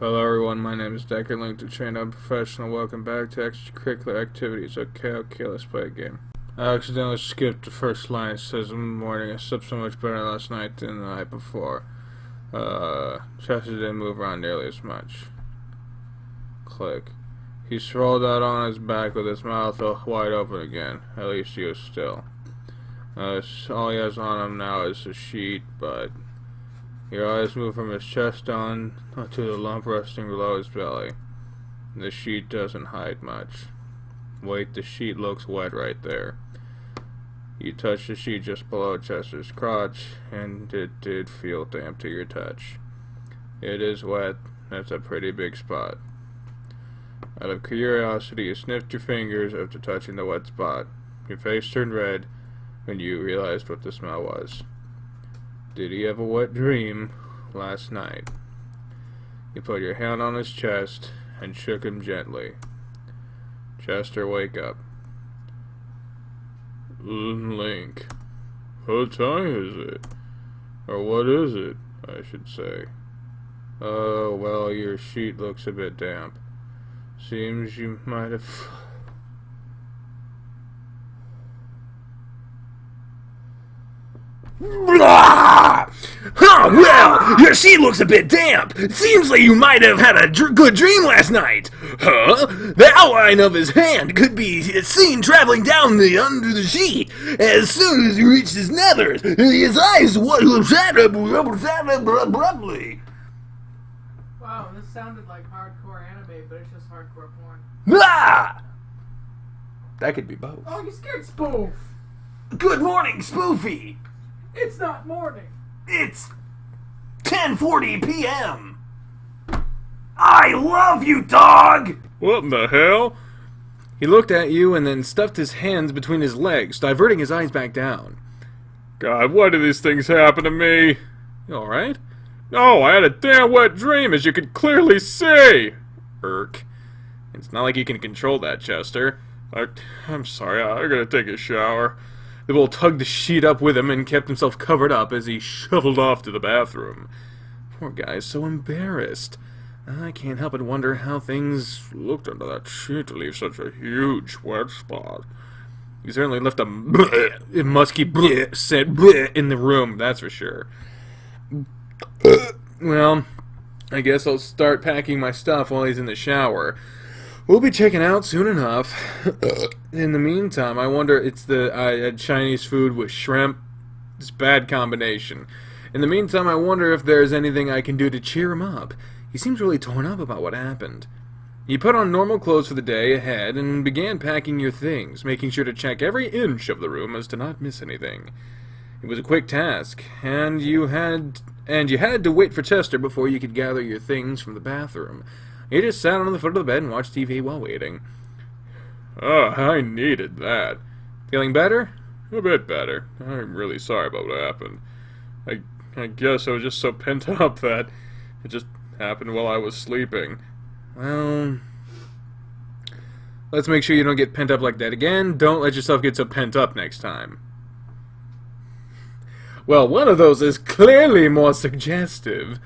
Hello everyone, my name is Decker, linked to train up professional. Welcome back to Extracurricular Activities. Okay, let's play a game. I accidentally skipped the first line. It says, in the morning, I slept so much better last night than the night before. Chester didn't move around nearly as much. Click. He sprawled out on his back with his mouth wide open again. At least he was still. All he has on him now is a sheet, but your eyes move from his chest on to the lump resting below his belly. The sheet doesn't hide much. Wait, the sheet looks wet right there. You touch the sheet just below Chester's crotch, and it did feel damp to your touch. It is wet. That's a pretty big spot. Out of curiosity, you sniffed your fingers after touching the wet spot. Your face turned red when you realized what the smell was. Did he have a wet dream last night? You put your hand on his chest and shook him gently. Chester, wake up. Link. What time is it? Or what is it, I should say. Oh, well, your sheet looks a bit damp. Seems you might have... Blah! Oh, well, your sheet looks a bit damp. Seems like you might have had a good dream last night. Huh? The outline of his hand could be seen traveling down under the sheet. As soon as he reached his nethers, his eyes abruptly. Wow, this sounded like hardcore anime, but it's just hardcore porn. Blah! That could be both. Oh, you scared Spoof! Good morning, Spoofy. It's not morning. It's 10:40 p.m. I love you, dog! What in the hell? He looked at you and then stuffed his hands between his legs, diverting his eyes back down. God, why do these things happen to me? You alright? No, I had a damn wet dream, as you could clearly see! Irk. It's not like you can control that, Chester. I'm sorry, I gotta take a shower. The bull tugged the sheet up with him and kept himself covered up as he shuffled off to the bathroom. Poor guy's so embarrassed. I can't help but wonder how things looked under that sheet to leave such a huge wet spot. He certainly left a musky scent in the room, that's for sure. Well, I guess I'll start packing my stuff while he's in the shower. We'll be checking out soon enough. In the meantime, I wonder, I had Chinese food with shrimp. It's a bad combination. In the meantime, I wonder if there's anything I can do to cheer him up. He seems really torn up about what happened. You put on normal clothes for the day ahead and began packing your things, making sure to check every inch of the room as to not miss anything. It was a quick task, and you had to wait for Chester before you could gather your things from the bathroom. You just sat on the foot of the bed and watched TV while waiting. Oh, I needed that. Feeling better? A bit better. I'm really sorry about what happened. I guess I was just so pent up that it just happened while I was sleeping. Well, let's make sure you don't get pent up like that again. Don't let yourself get so pent up next time. Well, one of those is clearly more suggestive.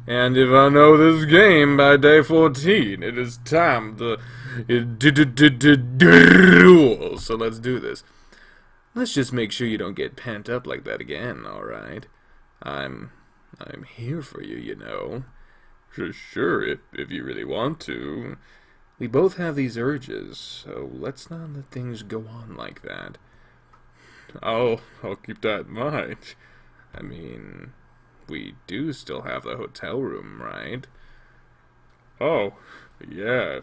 And if I know this game by day 14, it is time to duel. So let's do this. Let's just make sure you don't get pent up like that again, alright? I'm here for you, you know. Sure, if you really want to. We both have these urges, so let's not let things go on like that. I'll keep that in mind. I mean, we do still have the hotel room, right? Oh, yeah,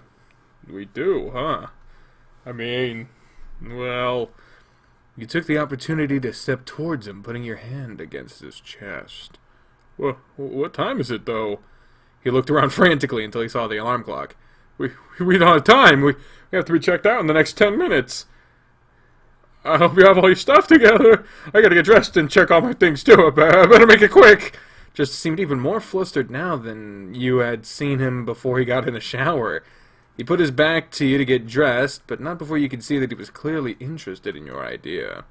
we do, huh? I mean, well... You took the opportunity to step towards him, putting your hand against his chest. Well, what time is it, though? He looked around frantically until he saw the alarm clock. We don't have time. We have to be checked out in the next 10 minutes. I hope you have all your stuff together. I gotta get dressed and check all my things, too. I better make it quick. Just seemed even more flustered now than you had seen him before he got in the shower. He put his back to you to get dressed, but not before you could see that he was clearly interested in your idea.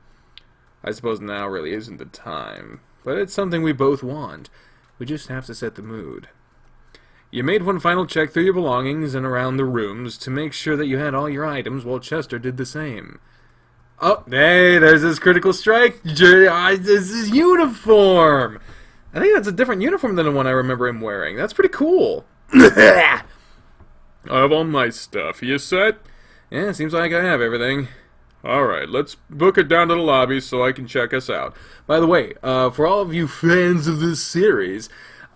I suppose now really isn't the time, but it's something we both want. We just have to set the mood. You made one final check through your belongings and around the rooms to make sure that you had all your items, while Chester did the same. Oh, hey, there's this critical strike. This is uniform. I think that's a different uniform than the one I remember him wearing. That's pretty cool. I have all my stuff. You set? Yeah, seems like I have everything. Alright, let's book it down to the lobby so I can check us out. By the way, for all of you fans of this series,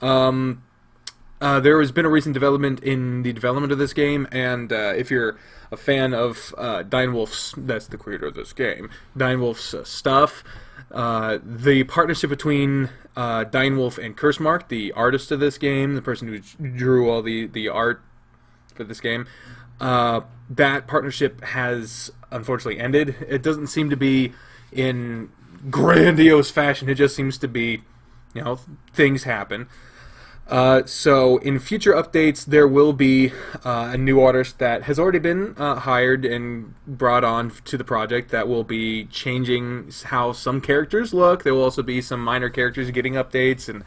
there has been a recent development in the development of this game, and if you're a fan of Dynewolf's, that's the creator of this game, Dynewolf's stuff, the partnership between Dynewolf and Cursemark, the artist of this game, the person who drew all the art for this game, that partnership has unfortunately ended. It doesn't seem to be in grandiose fashion. It just seems to be, things happen. So in future updates, there will be a new artist that has already been hired and brought on to the project that will be changing how some characters look. There will also be some minor characters getting updates and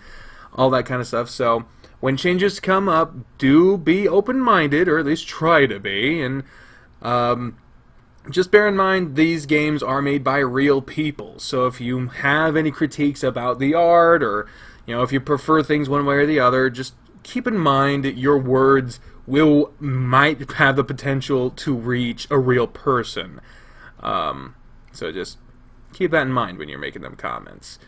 all that kind of stuff. So when changes come up, do be open-minded, or at least try to be, and just bear in mind these games are made by real people. So if you have any critiques about the art, or if you prefer things one way or the other, just keep in mind that your words might have the potential to reach a real person. So just keep that in mind when you're making them comments.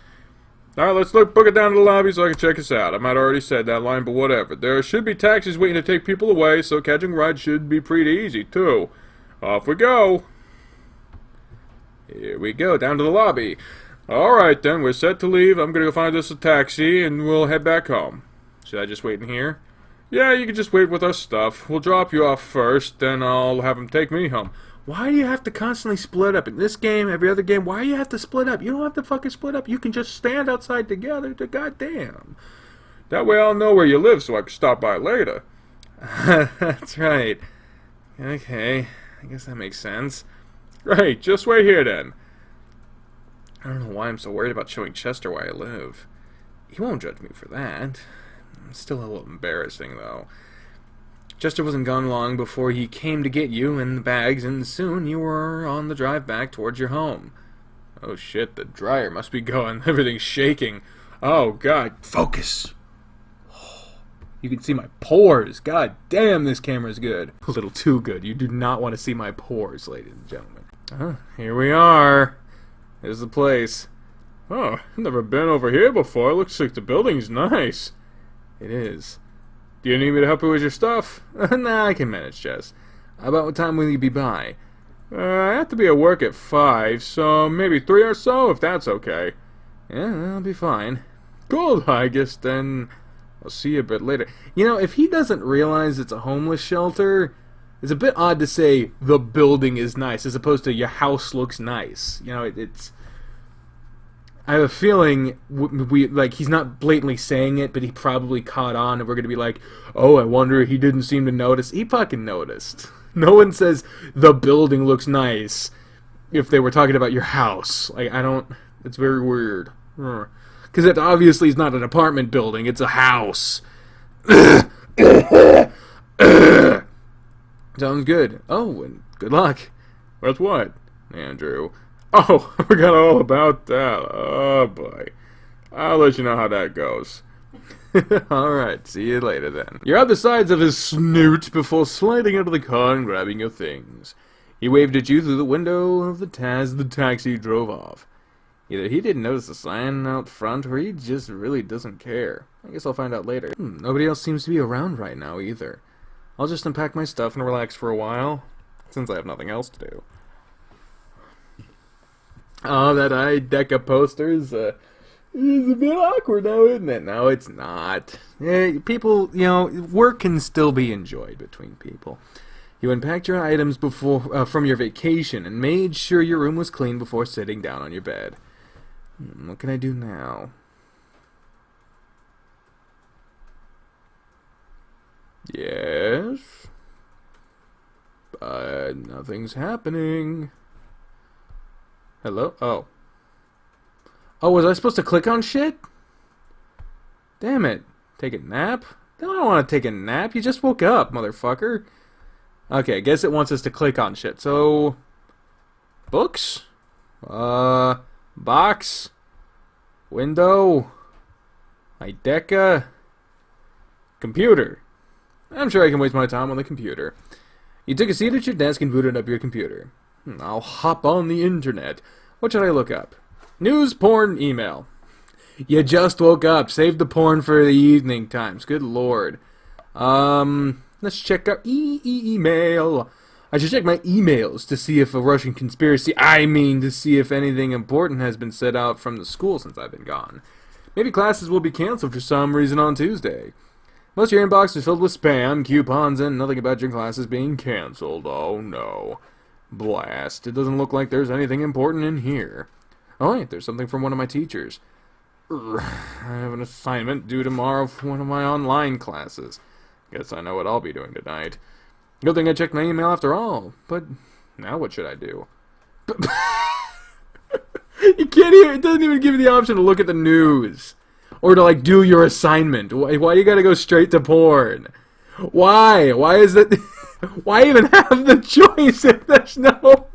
Alright, let's book it down to the lobby so I can check us out. I might have already said that line, but whatever. There should be taxis waiting to take people away, so catching rides should be pretty easy, too. Off we go. Here we go, down to the lobby. Alright then, we're set to leave. I'm gonna go find us a taxi, and we'll head back home. Should I just wait in here? Yeah, you can just wait with our stuff. We'll drop you off first, then I'll have them take me home. Why do you have to constantly split up? In this game, every other game, why do you have to split up? You don't have to fucking split up. You can just stand outside together. Goddamn. That way I'll know where you live so I can stop by later. That's right. Okay, I guess that makes sense. Great, just wait here then. I don't know why I'm so worried about showing Chester where I live. He won't judge me for that. It's still a little embarrassing, though. Chester wasn't gone long before he came to get you and the bags, and soon you were on the drive back towards your home. Oh shit, the dryer must be going. Everything's shaking. Oh god, focus! You can see my pores. God damn, this camera's good. A little too good. You do not want to see my pores, ladies and gentlemen. Here we are. Here's the place. Oh, I've never been over here before. Looks like the building's nice. It is. Do you need me to help you with your stuff? Nah, I can manage, Jess. About what time will you be by? I have to be at work at 5, so maybe 3 or so, if that's okay. Yeah, that'll be fine. Cool, I guess then I'll see you a bit later. If he doesn't realize it's a homeless shelter, it's a bit odd to say the building is nice as opposed to your house looks nice. It's... I have a feeling he's not blatantly saying it, but he probably caught on, and we're gonna be like, oh, I wonder he didn't seem to notice. He fucking noticed. No one says the building looks nice if they were talking about your house. It's very weird. Because it obviously is not an apartment building, it's a house. Sounds good. Oh, and good luck. With what, Andrew? Oh, I forgot all about that. Oh, boy. I'll let you know how that goes. Alright, see you later then. You're on the sides of his snoot before sliding out of the car and grabbing your things. He waved at you through the window of the taxi drove off. Either he didn't notice the sign out front, or he just really doesn't care. I guess I'll find out later. Nobody else seems to be around right now, either. I'll just unpack my stuff and relax for a while, since I have nothing else to do. Oh, that iDeca posters, is a bit awkward now, isn't it? No, it's not. People, work can still be enjoyed between people. You unpacked your items from your vacation and made sure your room was clean before sitting down on your bed. What can I do now? Yes? But nothing's happening. Hello? Oh. Oh, was I supposed to click on shit? Damn it. Take a nap? I don't want to take a nap. You just woke up, motherfucker. Okay, I guess it wants us to click on shit. So, books? Box? Window? Ideca? Computer. I'm sure I can waste my time on the computer. You took a seat at your desk and booted up your computer. I'll hop on the internet. What should I look up? News, porn, email. You just woke up. Save the porn for the evening times. Good lord. Let's check our email. I should check my emails to see if a Russian conspiracy, to see if anything important has been set out from the school since I've been gone. Maybe classes will be canceled for some reason on Tuesday. Most of your inbox is filled with spam, coupons, and nothing about your classes being canceled. Oh no. Blast. It doesn't look like there's anything important in here. Oh wait, there's something from one of my teachers. I have an assignment due tomorrow for one of my online classes. Guess I know what I'll be doing tonight. Good thing I checked my email after all. But now what should I do? You can't even, it doesn't even give you the option to look at the news. Or to like do your assignment. Why you gotta go straight to porn? Why? Why is it? Why even have the choice if there's no...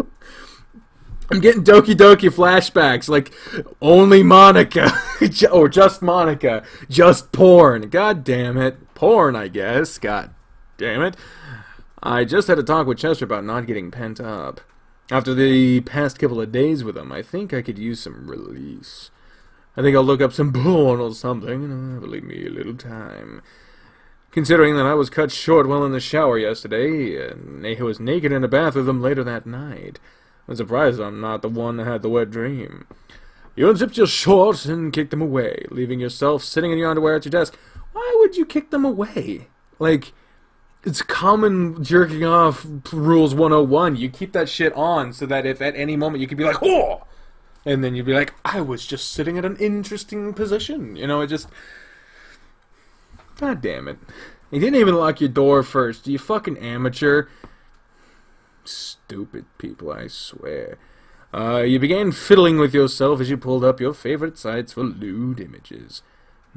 I'm getting Doki Doki flashbacks, like, only Monica, or just Monica, just porn. God damn it. Porn, I guess. God damn it. I just had a talk with Chester about not getting pent up. After the past couple of days with him, I think I could use some release. I think I'll look up some porn or something, and that'll leave me a little time. Considering that I was cut short while in the shower yesterday, and I was naked in a bath with him later that night. I'm surprised I'm not the one that had the wet dream. You unzipped your shorts and kicked them away, leaving yourself sitting in your underwear at your desk. Why would you kick them away? Like, it's common jerking off rules 101. You keep that shit on so that if at any moment you could be like, oh! And then you'd be like, I was just sitting at an interesting position. You know, it just... God damn it. You didn't even lock your door first. You fucking amateur. Stupid people, I swear. You began fiddling with yourself as you pulled up your favorite sites for lewd images.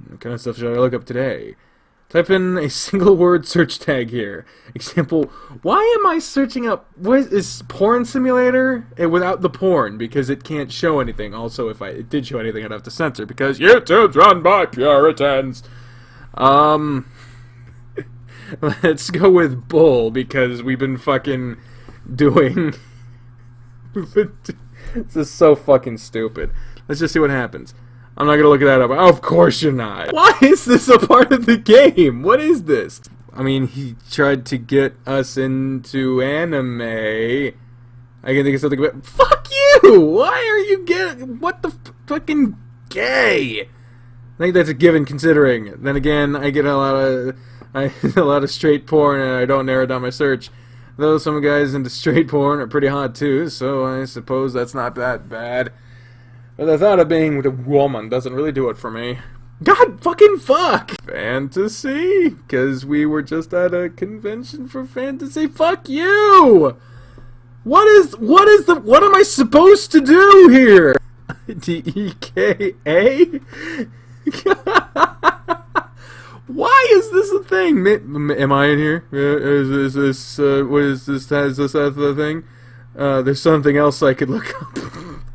What kind of stuff should I look up today? Type in a single word search tag here. Example, why am I searching up... What is porn simulator? Without the porn, because it can't show anything. Also, if it did show anything, I'd have to censor, because YouTube's run by Puritans. Let's go with bull, because we've been fucking... doing... This is so fucking stupid. Let's just see what happens. I'm not gonna look that up. Of course you're not. Why is this a part of the game? What is this? I mean, he tried to get us into anime. I can think of something about... Fuck you! Why are you getting... What the fucking gay? I think that's a given considering. Then again, I get a lot of straight porn and I don't narrow down my search. Though some guys into straight porn are pretty hot too, so I suppose that's not that bad. But the thought of being with a woman doesn't really do it for me. God fucking fuck! Fantasy? Because we were just at a convention for fantasy? Fuck you! What am I supposed to do here? DEKA? Why is this a thing? Am I in here? Is this, what is this, is this the thing? There's something else I could look up.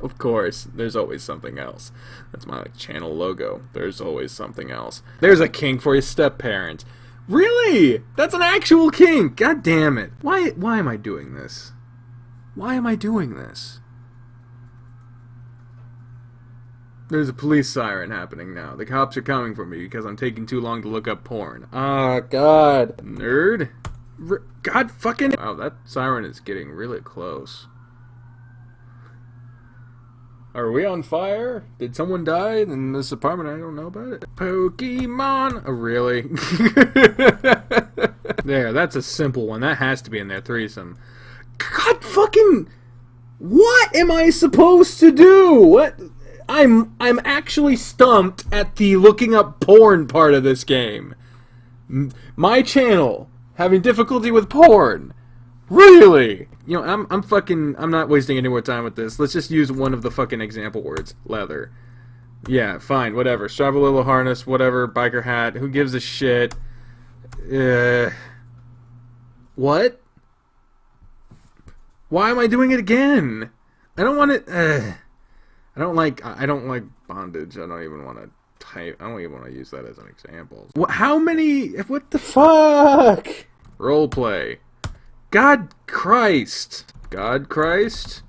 Of course, there's always something else. That's my channel logo. There's always something else. There's a kink for a step-parent. Really? That's an actual kink! God damn it. Why am I doing this? Why am I doing this? There's a police siren happening now. The cops are coming for me because I'm taking too long to look up porn. Ah, God. Nerd? God fucking... Wow, that siren is getting really close. Are we on fire? Did someone die in this apartment? I don't know about it. Pokemon? Oh, really? There, that's a simple one. That has to be in there. Threesome. God fucking... What am I supposed to do? What... I'm actually stumped at the looking up porn part of this game. My channel having difficulty with porn. Really? You know, I'm not wasting any more time with this. Let's just use one of the fucking example words. Leather. Yeah, fine, whatever. Strap a little harness, whatever, biker hat, who gives a shit? What? Why am I doing it again? I don't want it. I don't like bondage. I don't even want to type. I don't even want to use that as an example. How many? What the fuck? Roleplay. God Christ. God Christ.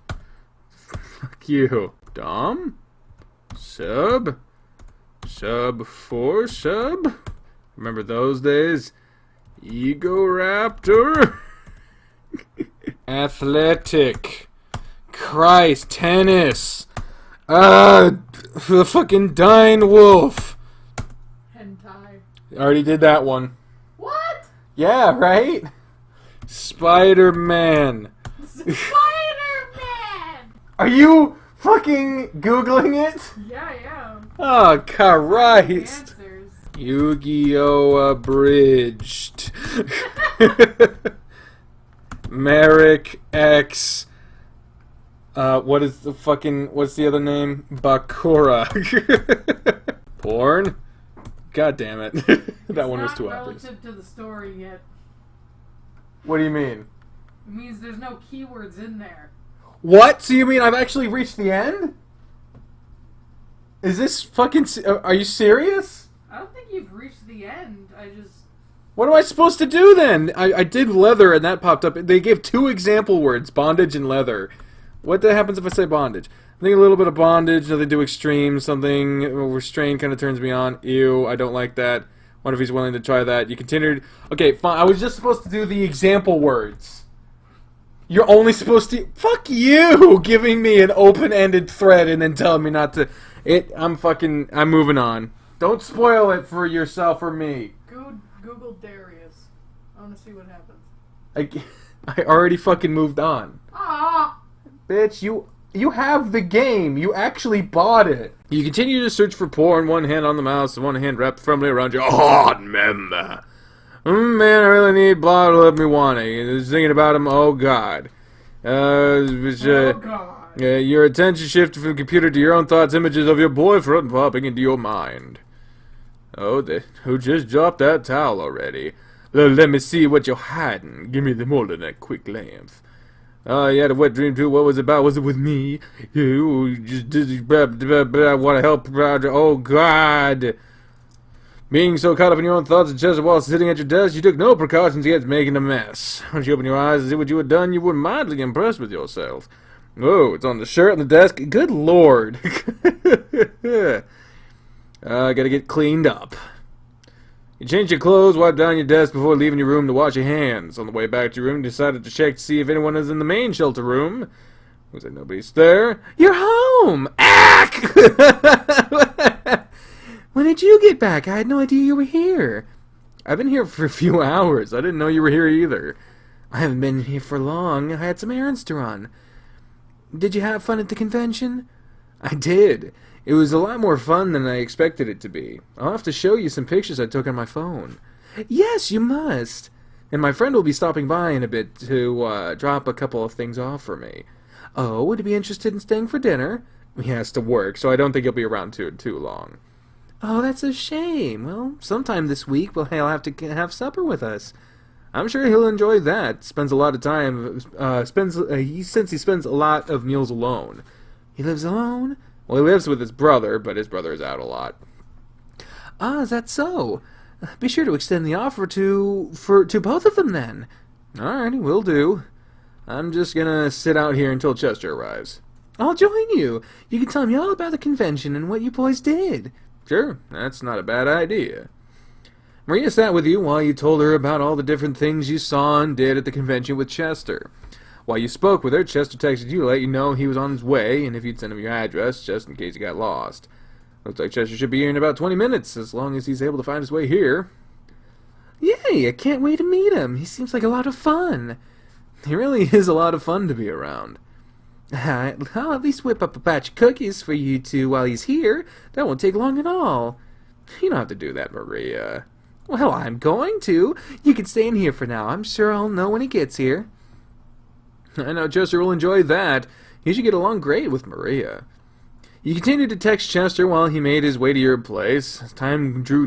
Fuck you. Dom? Sub? Sub 4 sub? Remember those days? Ego Raptor? Athletic. Christ. Tennis. The fucking Dying Wolf. Hentai. I already did that one. What? Yeah, right? Spider-Man. Spider-Man! Are you fucking Googling it? Yeah, I am. Oh, Christ. Answers. Yu-Gi-Oh! Abridged. Merrick X. What's the other name? Bakura. Porn? God damn it. That one was too obvious. It's not relative to the story yet. What do you mean? It means there's no keywords in there. What? So you mean I've actually reached the end? Is this fucking... Are you serious? I don't think you've reached the end. What am I supposed to do then? I did leather and that popped up. They gave 2 example words, bondage and leather. What happens if I say bondage? I think a little bit of bondage, nothing to do extreme, something restrained kind of turns me on. Ew, I don't like that. What if he's willing to try that? You continued... Okay, fine. I was just supposed to do the example words. You're only supposed to... Fuck you! Giving me an open-ended thread and then telling me not to... I'm moving on. Don't spoil it for yourself or me. Google Darius. I want to see what happens. I already fucking moved on. Ah! Bitch, you have the game. You actually bought it. You continue to search for porn, one hand on the mouse, one hand wrapped firmly around your heart member. Man, I really need blah to let me want it. Thinking about him, oh god. Oh god. Your attention shifted from the computer to your own thoughts, images of your boyfriend popping into your mind. Oh, who just dropped that towel already? Let me see what you're hiding. Give me the more than that quick glance. Oh, you had a wet dream too. What was it about? Was it with me? You just did. I want to help. Oh God! Being so caught up in your own thoughts and just while sitting at your desk, you took no precautions against making a mess. Once you opened your eyes and see what you had done, you were mildly impressed with yourself. Oh, it's on the shirt on the desk. Good Lord! Gotta get cleaned up. You changed your clothes, wiped down your desk before leaving your room to wash your hands. On the way back to your room, you decided to check to see if anyone is in the main shelter room. Looks like nobody's there. You're home! Ack! When did you get back? I had no idea you were here. I've been here for a few hours. I didn't know you were here either. I haven't been here for long. I had some errands to run. Did you have fun at the convention? I did. It was a lot more fun than I expected it to be. I'll have to show you some pictures I took on my phone. Yes, you must. And my friend will be stopping by in a bit to drop a couple of things off for me. Oh, would you be interested in staying for dinner? He has to work, so I don't think he'll be around too long. Oh, that's a shame. Well, sometime this week he'll have to have supper with us. I'm sure he'll enjoy that. Spends a lot of time. Since he spends a lot of meals alone. He lives alone? Well, he lives with his brother, but his brother is out a lot. Ah, is that so? Be sure to extend the offer to both of them then. Alrighty, will do. I'm just gonna sit out here until Chester arrives. I'll join you. You can tell me all about the convention and what you boys did. Sure, that's not a bad idea. Maria sat with you while you told her about all the different things you saw and did at the convention with Chester. While you spoke with her, Chester texted you to let you know he was on his way, and if you'd send him your address, just in case he got lost. Looks like Chester should be here in about 20 minutes, as long as he's able to find his way here. Yay, I can't wait to meet him. He seems like a lot of fun. He really is a lot of fun to be around. I'll at least whip up a batch of cookies for you two while he's here. That won't take long at all. You don't have to do that, Maria. Well, I'm going to. You can stay in here for now. I'm sure I'll know when he gets here. I know Chester will enjoy that. He should get along great with Maria. You continued to text Chester while he made his way to your place. As time drew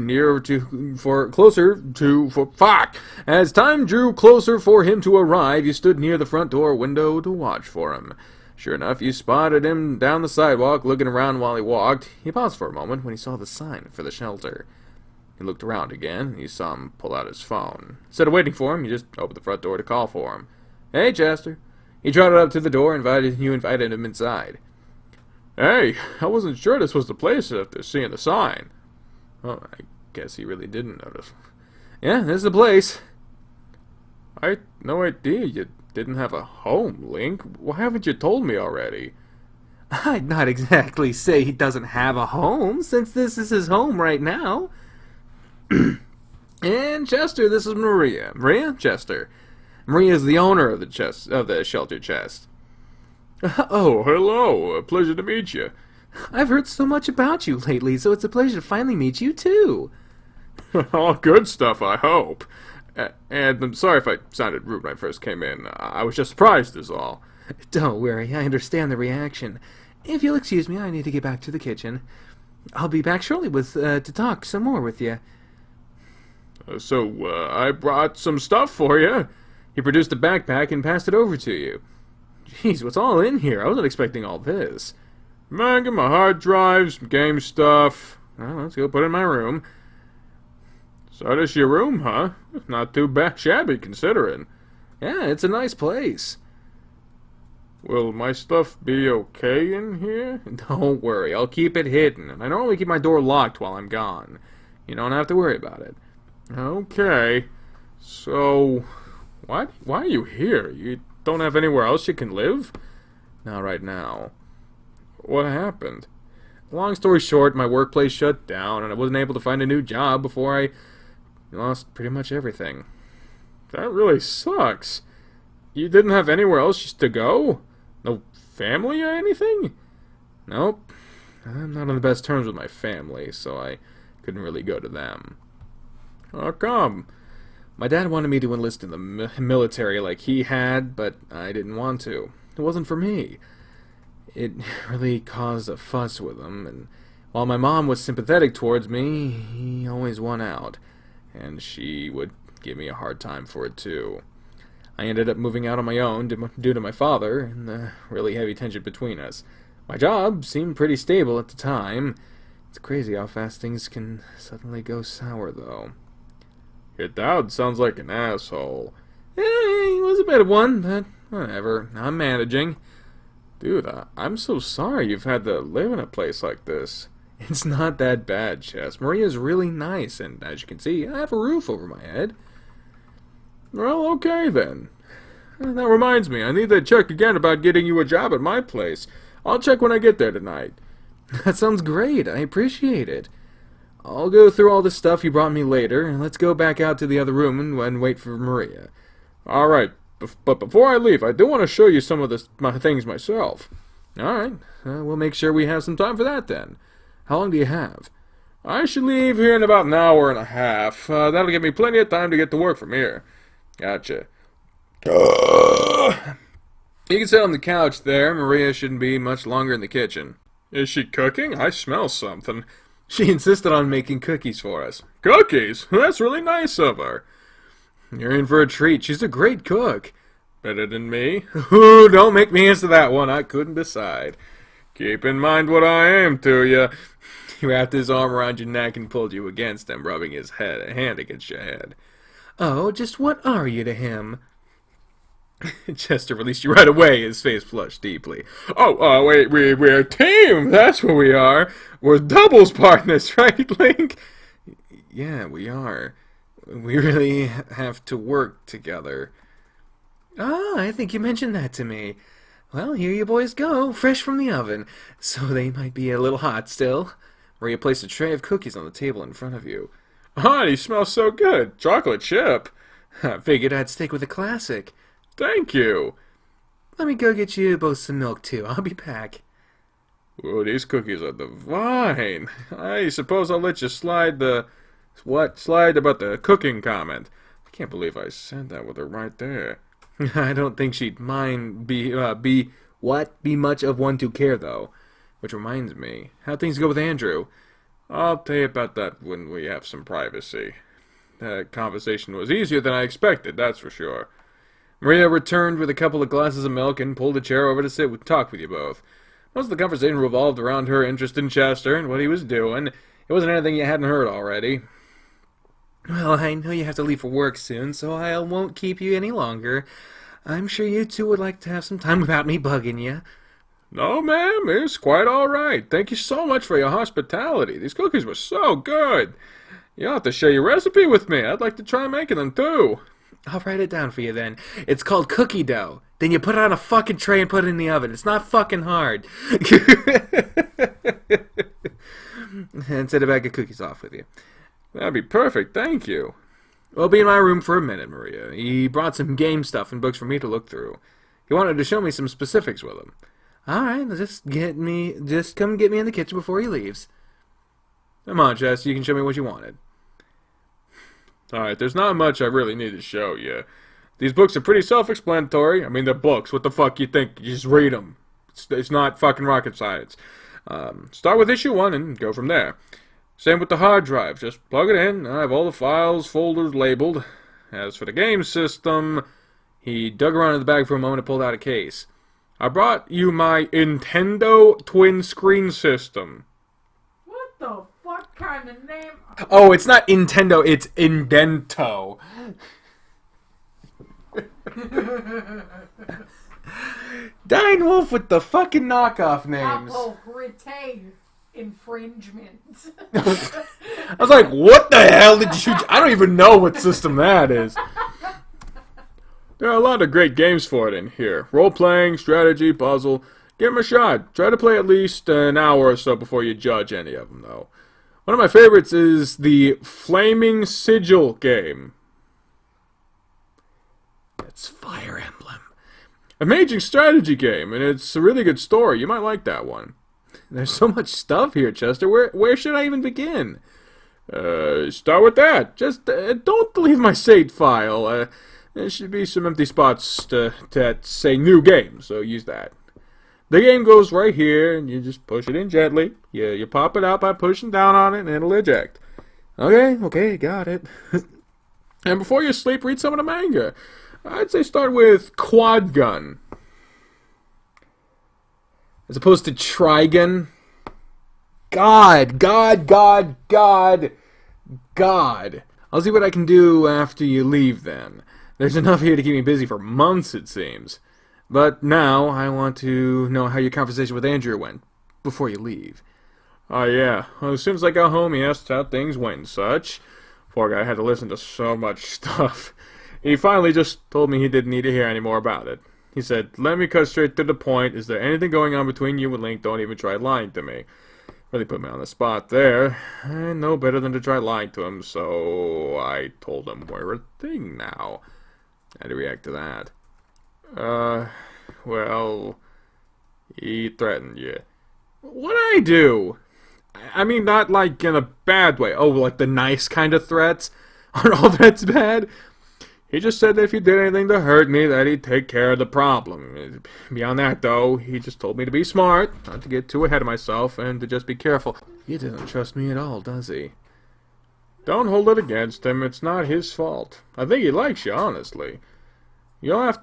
closer for him to arrive, you stood near the front door window to watch for him. Sure enough, you spotted him down the sidewalk, looking around while he walked. He paused for a moment when he saw the sign for the shelter. He looked around again, and you saw him pull out his phone. Instead of waiting for him, you just opened the front door to call for him. "Hey, Chester." He trotted up to the door and invited him inside. "Hey, I wasn't sure this was the place after seeing the sign." Oh, I guess he really didn't notice. "Yeah, this is the place." "I had no idea you didn't have a home, Link. Why haven't you told me already?" "I'd not exactly say he doesn't have a home, since this is his home right now." "And Chester, this is Maria. Maria, Chester. Maria is the owner of the shelter chest." "Oh, hello. Pleasure to meet you." "I've heard so much about you lately, so it's a pleasure to finally meet you, too." "All good stuff, I hope. And I'm sorry if I sounded rude when I first came in. I was just surprised is all." "Don't worry, I understand the reaction. If you'll excuse me, I need to get back to the kitchen. I'll be back shortly to talk some more with you." So, I brought some stuff for you." He produced a backpack and passed it over to you. "Jeez, what's all in here? I wasn't expecting all this." "Man, get my hard drives, some game stuff." "Well, let's go put it in my room." "So this your room, huh? Not too shabby, considering." "Yeah, it's a nice place." "Will my stuff be okay in here?" "Don't worry, I'll keep it hidden, and I normally keep my door locked while I'm gone. You don't have to worry about it." "Okay. So, why are you here? You don't have anywhere else you can live?" "Not right now." "What happened?" "Long story short, my workplace shut down, and I wasn't able to find a new job before I lost pretty much everything." "That really sucks. You didn't have anywhere else to go? No family or anything?" "Nope. I'm not on the best terms with my family, so I couldn't really go to them." "How come?" "My dad wanted me to enlist in the military like he had, but I didn't want to. It wasn't for me. It really caused a fuss with him, and while my mom was sympathetic towards me, he always won out, and she would give me a hard time for it too. I ended up moving out on my own due to my father and the really heavy tension between us. My job seemed pretty stable at the time. It's crazy how fast things can suddenly go sour, though." "Your dad sounds like an asshole." He was a bit of one, but whatever. I'm managing." "Dude, I'm so sorry you've had to live in a place like this." "It's not that bad, Chess. Maria's really nice, and as you can see, I have a roof over my head." "Well, okay then. That reminds me, I need to check again about getting you a job at my place. I'll check when I get there tonight." "That sounds great. I appreciate it. I'll go through all the stuff you brought me later, and let's go back out to the other room and wait for Maria." "All right, but before I leave, I do want to show you some of my things myself." "All right. We'll make sure we have some time for that then. How long do you have?" "I should leave here in about an hour and a half. That'll give me plenty of time to get to work from here." "Gotcha." You can sit on the couch there. Maria shouldn't be much longer in the kitchen. "Is she cooking? I smell something." She insisted on making cookies for us. "Cookies? That's really nice of her." "You're in for a treat. She's a great cook." "Better than me?" "Ooh, don't make me answer that one. I couldn't decide." "Keep in mind what I am to you." He wrapped his arm around your neck and pulled you against him, rubbing his hand against your head. "Oh, just what are you to him?" Chester released you right away, his face flushed deeply. Wait, we're a team, that's what we are. We're doubles partners, right, Link?" "Yeah, we are. We really have to work together." "Ah, I think you mentioned that to me. Well, here you boys go, fresh from the oven, so they might be a little hot still." Maria placed a tray of cookies on the table in front of you. "Oh, you smell so good. Chocolate chip." "I figured I'd stick with a classic." "Thank you." "Let me go get you both some milk, too. I'll be back." "Oh, these cookies are divine. I suppose I'll let you slide about the cooking comment. I can't believe I said that with her right there." "I don't think she'd mind be much of one to care, though." Which reminds me, how'd things go with Andrew? I'll tell you about that when we have some privacy. That conversation was easier than I expected, that's for sure. Maria returned with a couple of glasses of milk and pulled a chair over to talk with you both. Most of the conversation revolved around her interest in Chester and what he was doing. It wasn't anything you hadn't heard already. Well, I know you have to leave for work soon, so I won't keep you any longer. I'm sure you two would like to have some time without me bugging you. No, ma'am, it's quite all right. Thank you so much for your hospitality. These cookies were so good. You'll have to share your recipe with me. I'd like to try making them, too. I'll write it down for you, then. It's called cookie dough. Then you put it on a fucking tray and put it in the oven. It's not fucking hard. And set a bag of cookies off with you. That'd be perfect, thank you. Well, be in my room for a minute, Maria. He brought some game stuff and books for me to look through. He wanted to show me some specifics with them. Alright, just come get me in the kitchen before he leaves. Come on, Chess, you can show me what you wanted. Alright, there's not much I really need to show you. These books are pretty self-explanatory. I mean, they're books. What the fuck you think? You just read them. It's not fucking rocket science. Start with issue 1 and go from there. Same with the hard drive. Just plug it in. I have all the files, folders labeled. As for the game system, he dug around in the bag for a moment and pulled out a case. I brought you my Nintendo twin screen system. What the fuck kind of name? Oh, it's not Nintendo, it's Indento. Dine Wolf with the fucking knockoff names. Apocryphal infringement. I was like, what the hell did you... I don't even know what system that is. There are a lot of great games for it in here. Role-playing, strategy, puzzle. Give them a shot. Try to play at least an hour or so before you judge any of them, though. One of my favorites is the Flaming Sigil game. That's Fire Emblem. Amazing strategy game, and it's a really good story. You might like that one. There's so much stuff here, Chester. Where should I even begin? Start with that. Just don't delete my saved file. There should be some empty spots that say new game, so use that. The game goes right here, and you just push it in gently. You pop it out by pushing down on it, and it'll eject. Okay, got it. And before you sleep, read some of the manga. I'd say start with Quad Gun. As opposed to Trigun. God. I'll see what I can do after you leave, then. There's enough here to keep me busy for months, it seems. But now, I want to know how your conversation with Andrew went, before you leave. Oh, yeah. Well, as soon as I got home, he asked how things went and such. Poor guy had to listen to so much stuff. He finally just told me he didn't need to hear any more about it. He said, let me cut straight to the point. Is there anything going on between you and Link? Don't even try lying to me. Really put me on the spot there. I know better than to try lying to him, so I told him we're a thing now. How do you react to that? Well, he threatened you. What'd I do? I mean, not like in a bad way. Oh, like the nice kind of threats? Aren't all threats bad? He just said that if you did anything to hurt me, that he'd take care of the problem. Beyond that, though, he just told me to be smart, not to get too ahead of myself, and to just be careful. He doesn't trust me at all, does he? Don't hold it against him. It's not his fault. I think he likes you, honestly. He'll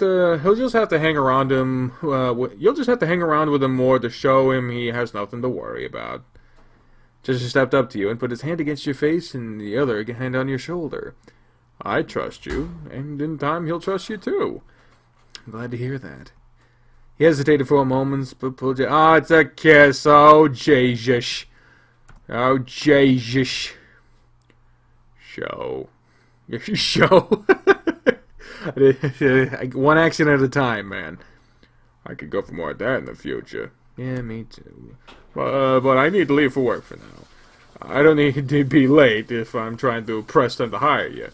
just have to hang around him. You'll just have to hang around with him more to show him he has nothing to worry about. Just stepped up to you and put his hand against your face and the other hand on your shoulder. I trust you, and in time he'll trust you too. I'm glad to hear that. He hesitated for a moment, but pulled you. Oh, it's a kiss. Oh, Jesus. Oh, Jesus. Show. Show. One action at a time, man. I could go for more of that in the future. Yeah, me too. But I need to leave for work for now. I don't need to be late if I'm trying to press them to hire you.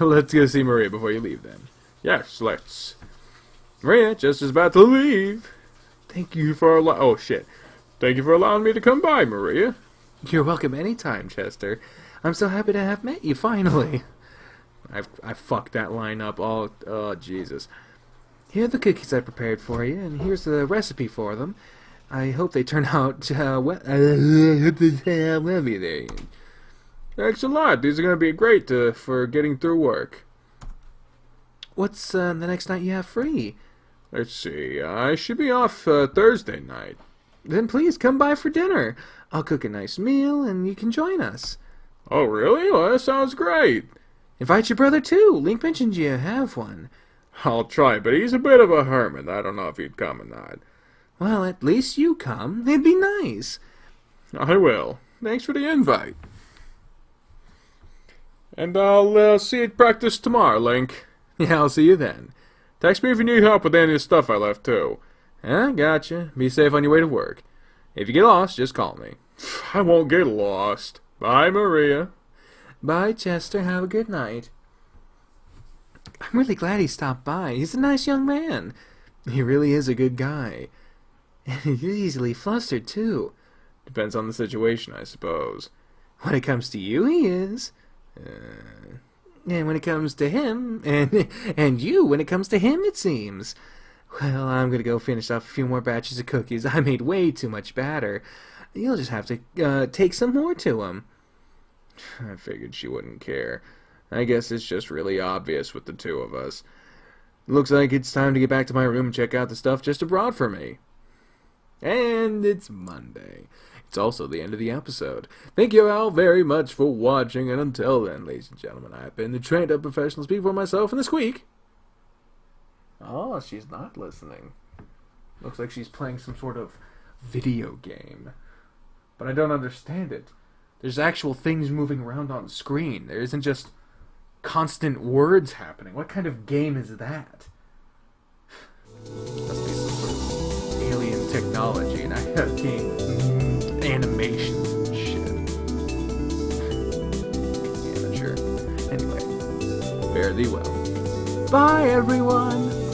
Let's go see Maria before you leave, then. Yes, let's. Maria, just is about to leave. Thank you for oh, shit. Thank you for allowing me to come by, Maria. You're welcome anytime, Chester. I'm so happy to have met you, finally. I fucked that line up all... Oh, Jesus. Here are the cookies I prepared for you, and here's the recipe for them. I hope they turn out well. Everything. Thanks a lot. These are going to be great for getting through work. What's the next night you have free? Let's see. I should be off Thursday night. Then please come by for dinner. I'll cook a nice meal and you can join us. Oh, really? Well, that sounds great. Invite your brother too. Link mentioned you have one. I'll try, but he's a bit of a hermit. I don't know if he'd come or not. Well, at least you come. It'd be nice. I will. Thanks for the invite. And I'll see you at practice tomorrow, Link. Yeah, I'll see you then. Text me if you need help with any of the stuff I left, too. Gotcha. Be safe on your way to work. If you get lost, just call me. I won't get lost. Bye, Maria. Bye, Chester. Have a good night. I'm really glad he stopped by. He's a nice young man. He really is a good guy. And he's easily flustered, too. Depends on the situation, I suppose. When it comes to you, he is. And when it comes to him, and you, when it comes to him, it seems. Well, I'm gonna go finish off a few more batches of cookies. I made way too much batter. You'll just have to take some more to him. I figured she wouldn't care. I guess it's just really obvious with the two of us. Looks like it's time to get back to my room and check out the stuff just brought for me. And it's Monday. It's also the end of the episode. Thank you all very much for watching, and until then, ladies and gentlemen, I've been the trained up professional speaker for myself and the Squeak. Oh, she's not listening. Looks like she's playing some sort of video game. But I don't understand it. There's actual things moving around on the screen. There isn't just constant words happening. What kind of game is that? Must be some sort of alien technology, and I have game with animations and shit. Amateur. Anyway, fare thee well. Bye, everyone!